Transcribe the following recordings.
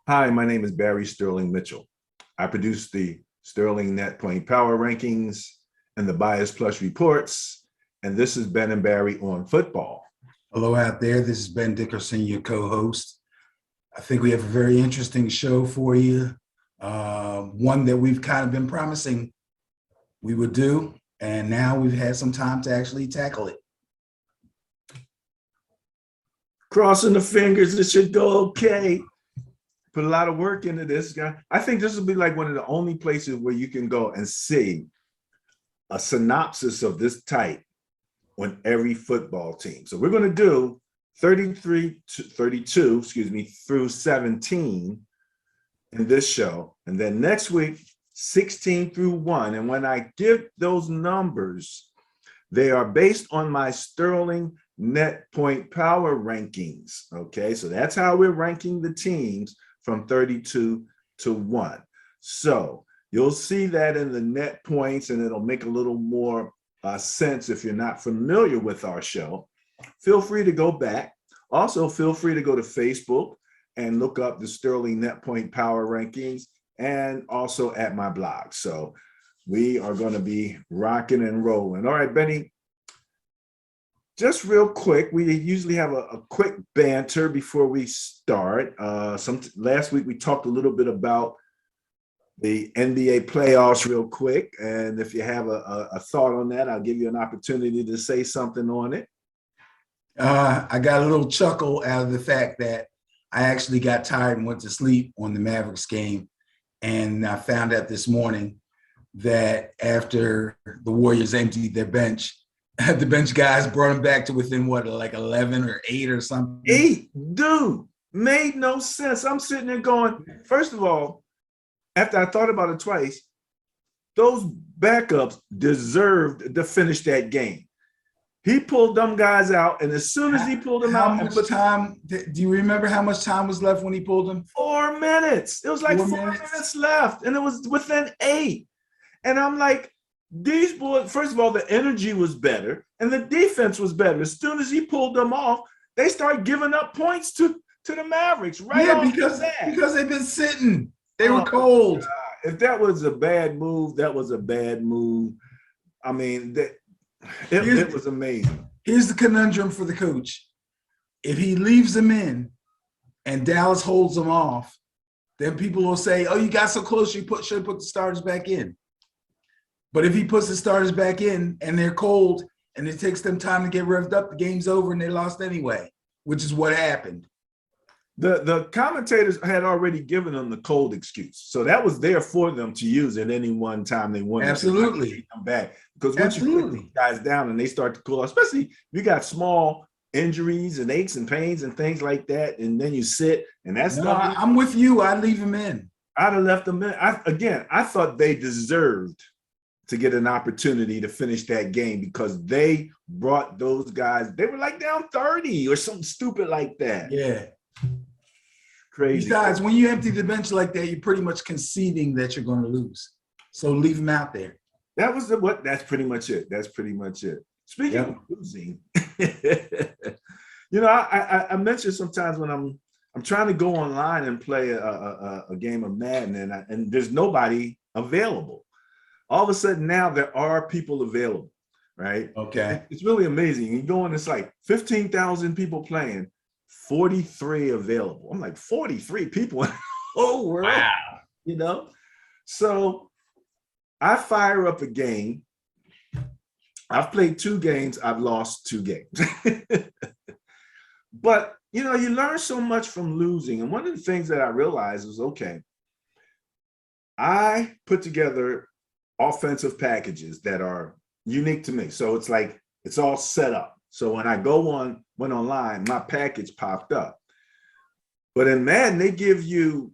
Hi, my name is Barry Sterling Mitchell. I produce the Sterling Net Point Power Rankings and the Bias Plus reports, and this is Ben and Barry on football. Hello out there. This is Ben Dickerson, your co-host. I think we have a very interesting show for you. One that we've kind of been promising we would do, and now we've had some time to actually tackle it. Crossing the fingers, it should go okay. Put a lot of work into this guy. I think this will be like one of the only places where you can go and see a synopsis of this type on every football team. So we're going to do 32 through 17 in this show. And then next week, 16 through 1. And when I give those numbers, they are based on my Sterling Net Point Power rankings. Okay, so that's how we're ranking the teams from 32 to 1. So you'll see that in the net points, and it'll make a little more sense if you're not familiar with our show. Feel free to go back. Also, feel free to go to Facebook and look up the Sterling Net Point Power rankings, and also at my blog. So we are going to be rocking and rolling. All right, Benny. Just real quick, we usually have a quick banter before we start. Last week we talked a little bit about the NBA playoffs real quick. And if you have a thought on that, I'll give you an opportunity to say something on it. I got a little chuckle out of the fact that I actually got tired and went to sleep on the Mavericks game. And I found out this morning that after the Warriors emptied their bench, the bench guys brought him back to within what, like 11 or 8 or something? 8, dude, made no sense. I'm sitting there going, first of all, after I thought about it twice, those backups deserved to finish that game. He pulled them guys out, and as soon as he pulled them out, do you remember how much time was left when he pulled them? 4 minutes. It was like 4 minutes left, and it was within 8. And I'm like, these boys, first of all, the energy was better and the defense was better. As soon as he pulled them off, they start giving up points to the Mavericks because they've been sitting. They were cold. God. If that was a bad move, that was a bad move. I mean, it was amazing. Here's the conundrum for the coach. If he leaves them in and Dallas holds them off, then people will say, oh, you got so close, you should put the starters back in. But if he puts the starters back in and they're cold and it takes them time to get revved up, the game's over and they lost anyway, which is what happened. The commentators had already given them the cold excuse. So that was there for them to use at any one time they wanted. Absolutely. To come back. Because once you put these guys down and they start to cool off, especially if you got small injuries and aches and pains and things like that, and then you sit and that's I'm with you. I'd leave them in. I'd have left them in. I thought they deserved to get an opportunity to finish that game because they brought those guys, they were like down 30 or something stupid like that. Yeah. Crazy. Besides, when you empty the bench like that, you're pretty much conceding that you're going to lose. So leave them out there. That's pretty much it. That's pretty much it. Speaking of losing, I mentioned sometimes when I'm trying to go online and play a game of Madden and there's nobody available. All of a sudden now there are people available, right? Okay. It's really amazing. You go in, it's like 15,000 people playing, 43 available. I'm like, 43 people in the whole world. Wow. So I fire up a game. I've played 2 games. I've lost 2 games. But, you learn so much from losing. And one of the things that I realized was, okay, I put together offensive packages that are unique to me. So it's like, it's all set up. So when I went online, my package popped up. But in Madden, they give you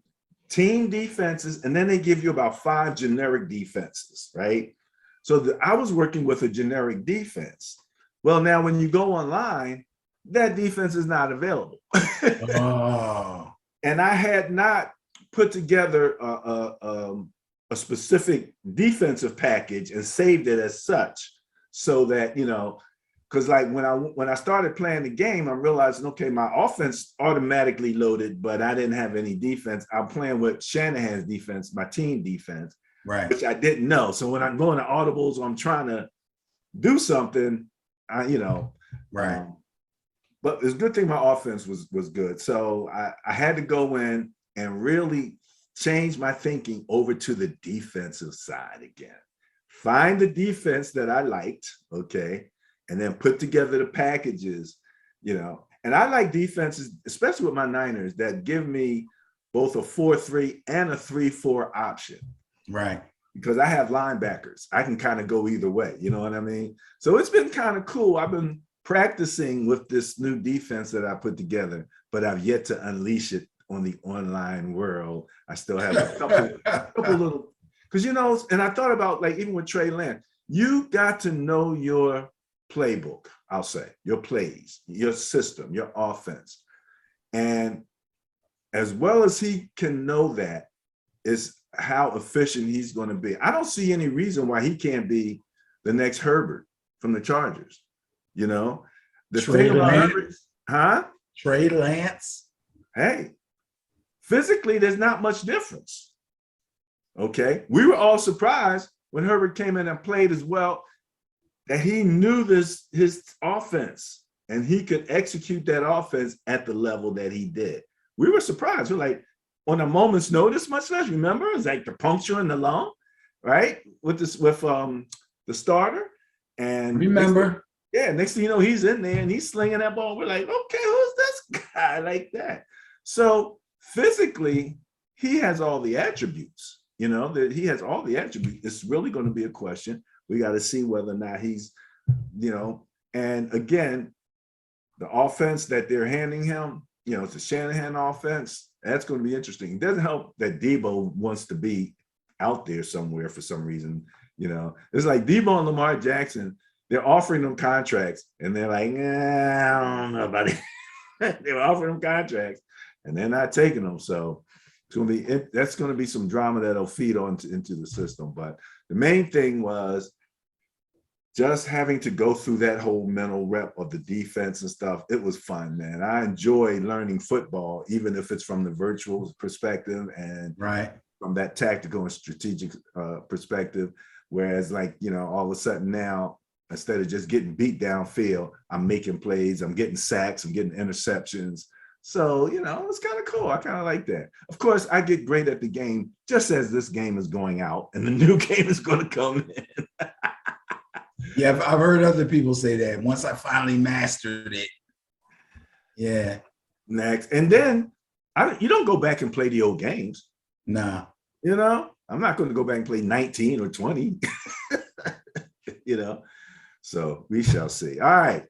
team defenses, and then they give you about 5 generic defenses, right? So I was working with a generic defense. Well, now when you go online, that defense is not available. Oh. And I had not put together a specific defensive package and saved it as such, so that, because like when I started playing the game, I'm realizing, okay, my offense automatically loaded, but I didn't have any defense. I'm playing with Shanahan's defense, my team defense, Right. which I didn't know. So when I'm going to audibles or I'm trying to do something, Right. but it's a good thing my offense was good. So I had to go in and really change my thinking over to the defensive side again. Find the defense that I liked, okay, and then put together the packages, And I like defenses, especially with my Niners, that give me both a 4-3 and a 3-4 option. Right. Because I have linebackers. I can kind of go either way. You know what I mean? So it's been kind of cool. I've been practicing with this new defense that I put together, but I've yet to unleash it on the online world. I still have a couple little, because, and I thought about, like, even with Trey Lance, you got to know your playbook, I'll say, your plays, your system, your offense. And as well as he can know that, is how efficient he's going to be. I don't see any reason why he can't be the next Herbert from the Chargers. The Trey thing about Lance. Herbert, Trey Lance. hey, physically, there's not much difference. Okay. We were all surprised when Herbert came in and played as well, that he knew his offense and he could execute that offense at the level that he did. We were surprised. We're like, on a moment's notice, much less. Remember, it's like the puncture in the lung, right? With the starter. And remember, next thing you know, he's in there and he's slinging that ball. We're like, okay, who's this guy like that? So physically, he has all the attributes, that he has all the attributes. It's really going to be a question. We got to see whether or not he's, and again, the offense that they're handing him, it's a Shanahan offense. That's going to be interesting. It doesn't help that Debo wants to be out there somewhere for some reason. It's like Debo and Lamar Jackson, they're offering them contracts and they're like, I don't know about it. They're offering them contracts and they're not taking them. So that's going to be some drama that'll feed into the system. But the main thing was just having to go through that whole mental rep of the defense and stuff. It was fun, man. I enjoy learning football, even if it's from the virtual perspective and from that tactical and strategic perspective. Whereas, like, all of a sudden now, instead of just getting beat downfield, I'm making plays, I'm getting sacks, I'm getting interceptions. So, it's kind of cool. I kind of like that. Of course, I get great at the game just as this game is going out and the new game is going to come in. Yeah, I've heard other people say that. Once I finally mastered it. Yeah. Next. And then you don't go back and play the old games. Nah. I'm not going to go back and play 19 or 20. So we shall see. All right.